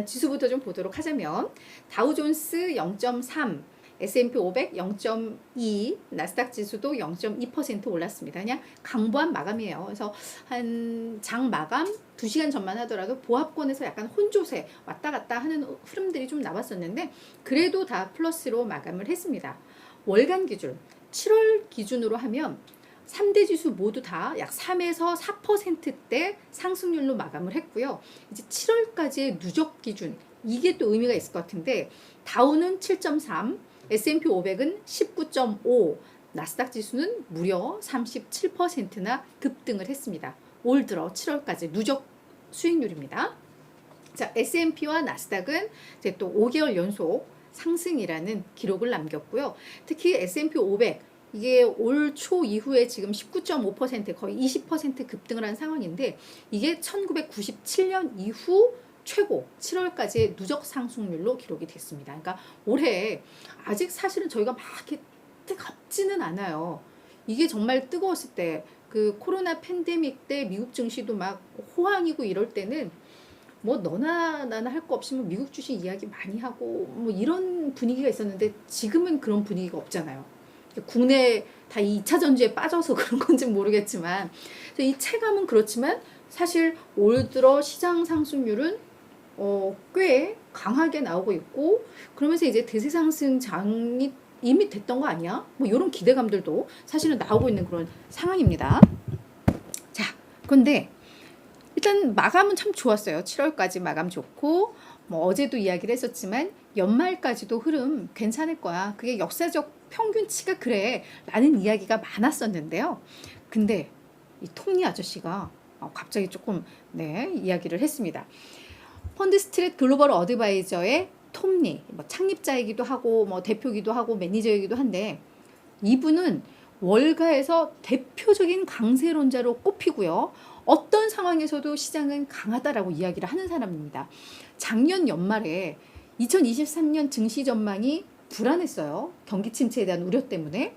일단 지수부터 좀 보도록 하자면 다우존스 0.3, S&P 500 0.2, 나스닥 지수도 0.2% 올랐습니다. 그냥 강보한 마감이에요. 그래서 한 장 마감 2시간 전만 하더라도 보합권에서 약간 혼조세 왔다 갔다 하는 흐름들이 좀 나왔었는데 그래도 다 플러스로 마감을 했습니다. 월간 기준 7월 기준으로 하면 3대 지수 모두 다 약 3에서 4%대 상승률로 마감을 했고요. 이제 7월까지의 누적 기준 이게 또 의미가 있을 것 같은데 다우는 7.3, S&P 500은 19.5, 나스닥 지수는 무려 37%나 급등을 했습니다. 올 들어 7월까지 누적 수익률입니다. 자, S&P와 나스닥은 이제 또 5개월 연속 상승이라는 기록을 남겼고요. 특히 S&P 500 이게 올 초 이후에 지금 19.5% 거의 20% 급등을 한 상황인데 이게 1997년 이후 최고 7월까지의 누적 상승률로 기록이 됐습니다. 그러니까 올해 아직 사실은 저희가 막 이렇게 뜨겁지는 않아요. 이게 정말 뜨거웠을 때 그 코로나 팬데믹 때 미국 증시도 막 호황이고 이럴 때는 뭐 너나 나나 할 거 없이 뭐 미국 주식 이야기 많이 하고 뭐 이런 분위기가 있었는데 지금은 그런 분위기가 없잖아요. 국내 다 2차 전지에 빠져서 그런 건지 모르겠지만 이 체감은 그렇지만 사실 올 들어 시장 상승률은 꽤 강하게 나오고 있고 그러면서 이제 대세 상승장이 이미 됐던 거 아니야? 뭐 이런 기대감들도 사실은 나오고 있는 그런 상황입니다. 자, 그런데 일단 마감은 참 좋았어요. 7월까지 마감 좋고 뭐 어제도 이야기를 했었지만 연말까지도 흐름 괜찮을 거야. 그게 역사적 평균치가 그래 라는 이야기가 많았었는데요. 근데 이 톱니 아저씨가 갑자기 조금 이야기를 했습니다. 펀드스트릿 글로벌 어드바이저의 톱니, 뭐 창립자이기도 하고 뭐 대표이기도 하고 매니저이기도 한데 이분은 월가에서 대표적인 강세론자로 꼽히고요. 어떤 상황에서도 시장은 강하다라고 이야기를 하는 사람입니다. 작년 연말에 2023년 증시 전망이 불안했어요. 경기 침체에 대한 우려 때문에.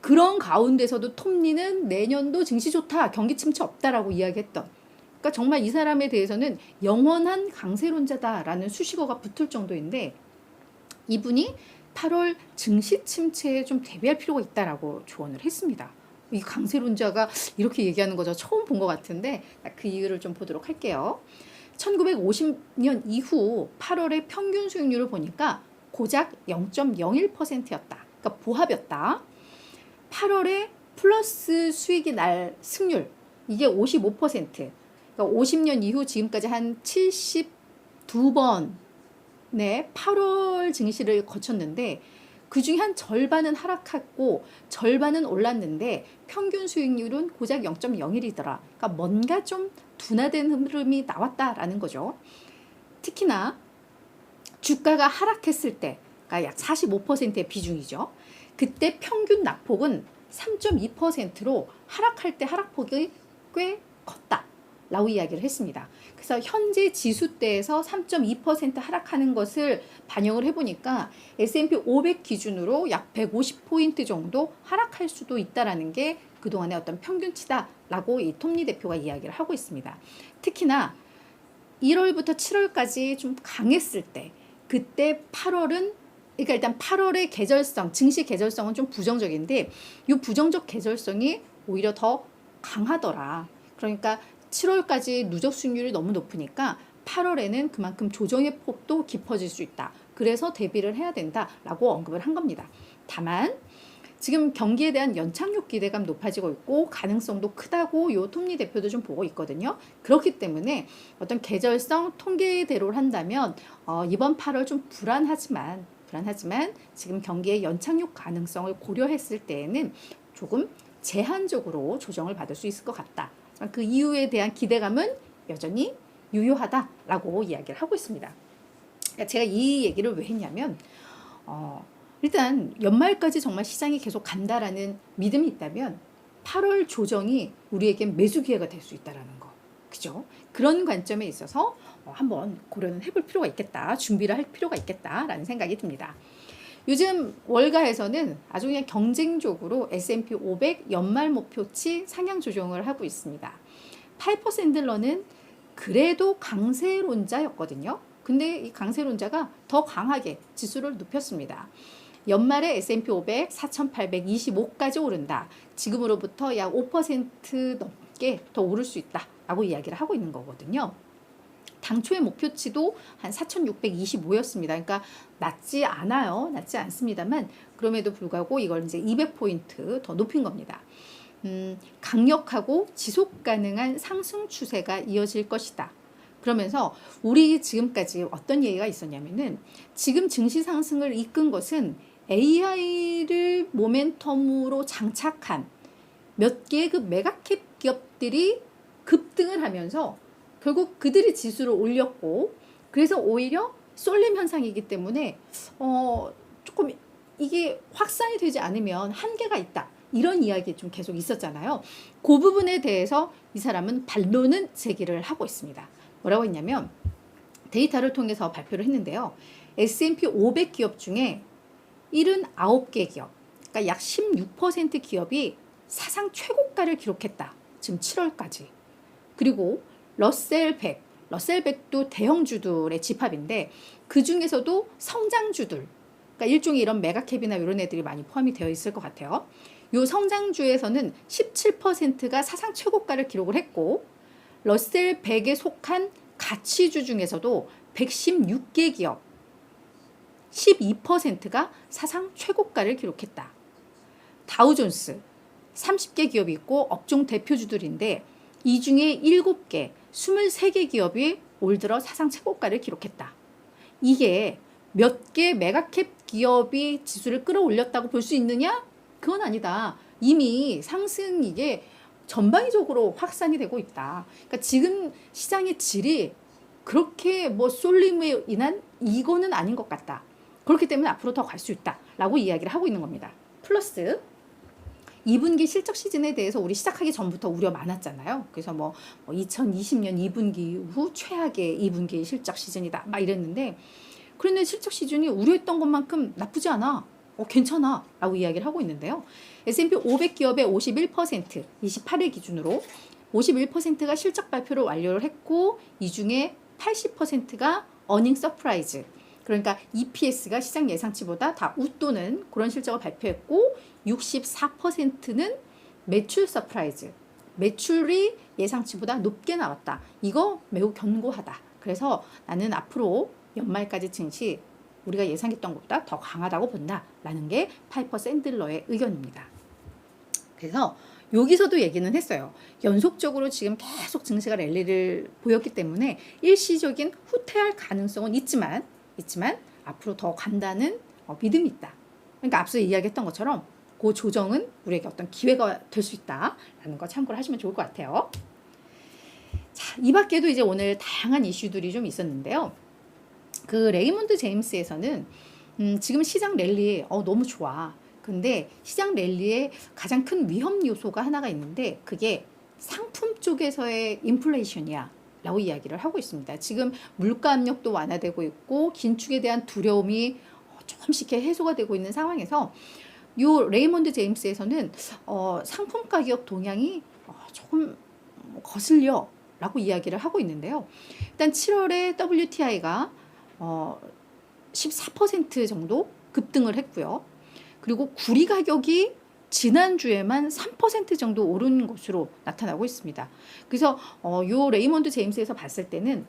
그런 가운데서도 톱니는 내년도 증시 좋다, 경기 침체 없다라고 이야기했던. 그러니까 정말 이 사람에 대해서는 영원한 강세론자다라는 수식어가 붙을 정도인데 이분이 8월 증시 침체에 좀 대비할 필요가 있다라고 조언을 했습니다. 이 강세론자가 이렇게 얘기하는 거죠. 처음 본 것 같은데 그 이유를 좀 보도록 할게요. 1950년 이후 8월의 평균 수익률을 보니까 고작 0.01%였다. 그러니까 보합이었다. 8월에 플러스 수익이 날 승률 이게 55%. 그러니까 50년 이후 지금까지 한 72번 8월 증시를 거쳤는데 그중에 한 절반은 하락했고 절반은 올랐는데 평균 수익률은 고작 0.01이더라. 그러니까 뭔가 좀 둔화된 흐름이 나왔다라는 거죠. 특히나 주가가 하락했을 때, 그러니까 약 45%의 비중이죠. 그때 평균 낙폭은 3.2%로 하락할 때 하락폭이 꽤 컸다. 라고 이야기를 했습니다. 그래서 현재 지수대에서 3.2% 하락하는 것을 반영을 해보니까 S&P 500 기준으로 약 150포인트 정도 하락할 수도 있다는 게 그동안의 어떤 평균치다라고 이 톱니 대표가 이야기를 하고 있습니다. 특히나 1월부터 7월까지 좀 강했을 때 그때 8월은 그러니까 일단 8월의 계절성, 증시 계절성은 좀 부정적인데 이 부정적 계절성이 오히려 더 강하더라. 그러니까 7월까지 누적 수익률이 너무 높으니까 8월에는 그만큼 조정의 폭도 깊어질 수 있다. 그래서 대비를 해야 된다라고 언급을 한 겁니다. 다만 지금 경기에 대한 연착륙 기대감 높아지고 있고 가능성도 크다고 요 톱니 대표도 좀 보고 있거든요. 그렇기 때문에 어떤 계절성 통계대로를 한다면 이번 8월 좀 불안하지만 지금 경기의 연착륙 가능성을 고려했을 때에는 조금 제한적으로 조정을 받을 수 있을 것 같다. 그 이유에 대한 기대감은 여전히 유효하다라고 이야기를 하고 있습니다. 그러니까 제가 이 얘기를 왜 했냐면 일단 연말까지 정말 시장이 계속 간다라는 믿음이 있다면 8월 조정이 우리에게 매수 기회가 될 수 있다라는 거. 그죠? 그런 관점에 있어서 한번 고려는 해볼 필요가 있겠다. 준비를 할 필요가 있겠다라는 생각이 듭니다. 요즘 월가에서는 아주 그냥 경쟁적으로 S&P 500 연말 목표치 상향 조정을 하고 있습니다. 파이퍼 샌들러는 그래도 강세론자였거든요. 근데 이 강세론자가 더 강하게 지수를 높였습니다. 연말에 S&P 500 4,825까지 오른다. 지금으로부터 약 5% 넘게 더 오를 수 있다라고 이야기를 하고 있는 거거든요. 당초의 목표치도 한 4,625였습니다. 그러니까 낮지 않아요. 낮지 않습니다만 그럼에도 불구하고 이걸 이제 200포인트 더 높인 겁니다. 강력하고 지속 가능한 상승 추세가 이어질 것이다. 그러면서 우리 지금까지 어떤 얘기가 있었냐면은 지금 증시 상승을 이끈 것은 AI를 모멘텀으로 장착한 몇 개의 그 메가캡 기업들이 급등을 하면서 결국 그들이 지수를 올렸고 그래서 오히려 쏠림 현상이기 때문에 조금 이게 확산이 되지 않으면 한계가 있다. 이런 이야기 좀 계속 있었잖아요. 그 부분에 대해서 이 사람은 반론은 제기를 하고 있습니다. 뭐라고 했냐면 데이터를 통해서 발표를 했는데요. S&P 500 기업 중에 79개 기업, 그러니까 약 16% 기업이 사상 최고가를 기록했다. 지금 7월까지. 그리고 러셀 100, 러셀 100도 대형주들의 집합인데 그 중에서도 성장주들, 그러니까 일종의 이런 메가캡이나 이런 애들이 많이 포함이 되어 있을 것 같아요. 이 성장주에서는 17%가 사상 최고가를 기록을 했고 러셀 100에 속한 가치주 중에서도 116개 기업 12%가 사상 최고가를 기록했다. 다우존스 30개 기업이 있고 업종 대표주들인데 이 중에 7개, 23개 기업이 올 들어 사상 최고가를 기록했다. 이게 몇 개 메가캡 기업이 지수를 끌어올렸다고 볼 수 있느냐? 그건 아니다. 이미 상승 이게 전방위적으로 확산이 되고 있다. 그러니까 지금 시장의 질이 그렇게 뭐 쏠림에 인한 이거는 아닌 것 같다. 그렇기 때문에 앞으로 더 갈 수 있다라고 이야기를 하고 있는 겁니다. 플러스 2분기 실적 시즌에 대해서 우리 시작하기 전부터 우려 많았잖아요. 그래서 뭐 2020년 2분기 이후 최악의 2분기 실적 시즌이다 막 이랬는데 그런데 실적 시즌이 우려했던 것만큼 나쁘지 않아. 괜찮아 라고 이야기를 하고 있는데요. S&P 500 기업의 51%, 28일 기준으로 51%가 실적 발표를 완료를 했고 이 중에 80%가 어닝 서프라이즈, 그러니까 EPS가 시장 예상치보다 다 웃도는 그런 실적을 발표했고 64%는 매출 서프라이즈, 매출이 예상치보다 높게 나왔다. 이거 매우 견고하다. 그래서 나는 앞으로 연말까지 증시 우리가 예상했던 것보다 더 강하다고 본다라는 게 파이퍼 샌들러의 의견입니다. 그래서 여기서도 얘기는 했어요. 연속적으로 지금 계속 증시가 랠리를 보였기 때문에 일시적인 후퇴할 가능성은 있지만 앞으로 더 간다는 믿음이 있다. 그러니까 앞서 이야기했던 것처럼 그 조정은 우리에게 어떤 기회가 될 수 있다라는 거 참고를 하시면 좋을 것 같아요. 자, 이 밖에도 이제 오늘 다양한 이슈들이 좀 있었는데요. 그 레이몬드 제임스에서는 지금 시장 랠리 너무 좋아. 근데 시장 랠리에 가장 큰 위험 요소가 하나가 있는데 그게 상품 쪽에서의 인플레이션이야 라고 이야기를 하고 있습니다. 지금 물가 압력도 완화되고 있고 긴축에 대한 두려움이 조금씩 해소가 되고 있는 상황에서 요 레이몬드 제임스에서는 상품 가격 동향이 조금 거슬려 라고 이야기를 하고 있는데요. 일단 7월에 WTI가 14% 정도 급등을 했고요. 그리고 구리 가격이 지난주에만 3% 정도 오른 것으로 나타나고 있습니다. 그래서 요 레이몬드 제임스에서 봤을 때는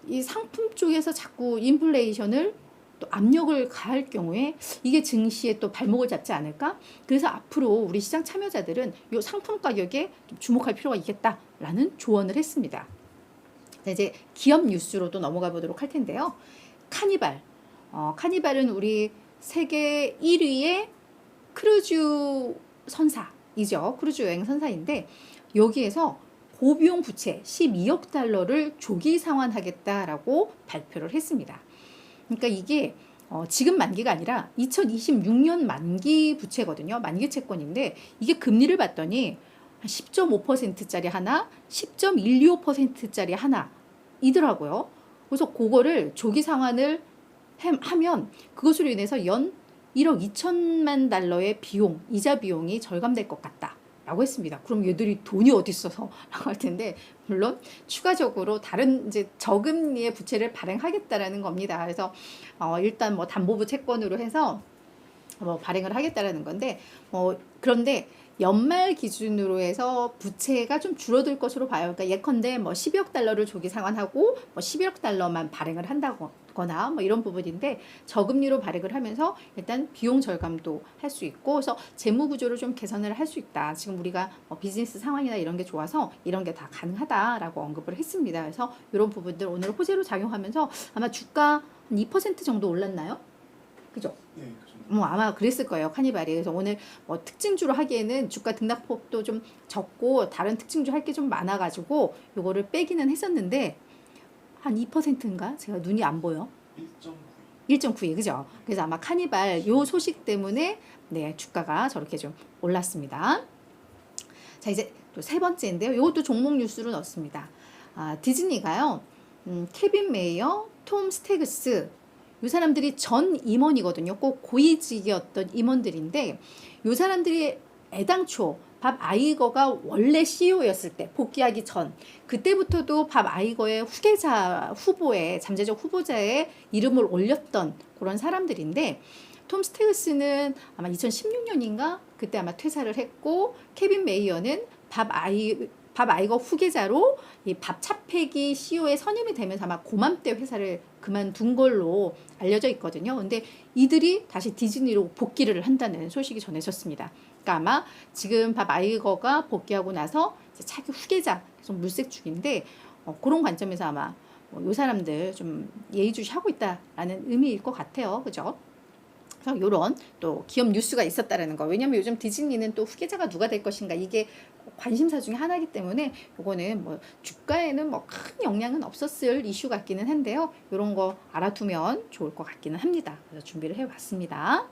이 상품 쪽에서 자꾸 인플레이션을 또 압력을 가할 경우에 이게 증시에 또 발목을 잡지 않을까? 그래서 앞으로 우리 시장 참여자들은 요 상품 가격에 좀 주목할 필요가 있겠다라는 조언을 했습니다. 이제 기업 뉴스로도 넘어가 보도록 할 텐데요. 카니발. 카니발은 우리 세계 1위의 크루즈 선사이죠. 크루즈 여행 선사인데 여기에서 고비용 부채 12억 달러를 조기 상환하겠다라고 발표를 했습니다. 그러니까 이게 지금 만기가 아니라 2026년 만기 부채거든요. 만기 채권인데 이게 금리를 봤더니 10.5%짜리 하나, 10.125%짜리 하나 이더라고요. 그래서 그거를 조기 상환을 하면 그것으로 인해서 연 1억 2천만 달러의 비용, 이자 비용이 절감될 것 같다 라고 했습니다. 그럼 얘들이 돈이 어디 있어서 라고 할 텐데, 물론 추가적으로 다른 이제 저금리의 부채를 발행하겠다라는 겁니다. 그래서 일단 뭐 담보부 채권으로 해서 뭐 발행을 하겠다라는 건데, 그런데 연말 기준으로 해서 부채가 좀 줄어들 것으로 봐요. 그러니까 예컨대 뭐 12억 달러를 조기 상환하고 뭐 11억 달러만 발행을 한다거나 뭐 이런 부분인데, 저금리로 발행을 하면서 일단 비용 절감도 할 수 있고, 그래서 재무 구조를 좀 개선을 할 수 있다. 지금 우리가 비즈니스 상황이나 이런 게 좋아서 이런 게 다 가능하다라고 언급을 했습니다. 그래서 이런 부분들 오늘 호재로 작용하면서 아마 주가 한 2% 정도 올랐나요? 그죠? 네, 그 정도. 뭐 아마 그랬을 거예요, 카니발이. 그래서 오늘 뭐 특징주로 하기에는 주가 등락폭도 좀 적고 다른 특징주 할 게 좀 많아가지고 요거를 빼기는 했었는데 한 2%인가? 제가 눈이 안 보여. 1.9. 1.92, 그죠? 그래서 아마 카니발 요 소식 때문에 네, 주가가 저렇게 좀 올랐습니다. 자, 이제 또 세 번째인데요. 이것도 종목 뉴스로 넣었습니다. 디즈니가요, 케빈 메이어, 톰 스태그스, 이 사람들이 전 임원이거든요. 꼭 고위직이었던 임원들인데, 이 사람들이 애당초 밥 아이거가 원래 CEO였을 때, 복귀하기 전, 그때부터도 밥 아이거의 후계자 후보에, 잠재적 후보자의 이름을 올렸던 그런 사람들인데, 톰 스태그스는 아마 2016년인가 그때 아마 퇴사를 했고, 케빈 메이어는 밥 아이거 후계자로 이 밥 차폐기 CEO에 선임이 되면서 아마 고맘때 회사를 그만둔 걸로 알려져 있거든요. 근데 이들이 다시 디즈니로 복귀를 한다는 소식이 전해졌습니다. 그러니까 아마 지금 밥 아이거가 복귀하고 나서 이제 차기 후계자 계속 물색 중인데, 그런 관점에서 아마 이 사람들 좀 예의주시하고 있다라는 의미일 것 같아요. 그죠? 그래서 이런 또 기업 뉴스가 있었다라는 거. 왜냐면 요즘 디즈니는 또 후계자가 누가 될 것인가, 이게 관심사 중에 하나이기 때문에 요거는 뭐 주가에는 뭐 큰 영향은 없었을 이슈 같기는 한데요. 이런 거 알아두면 좋을 것 같기는 합니다. 그래서 준비를 해봤습니다.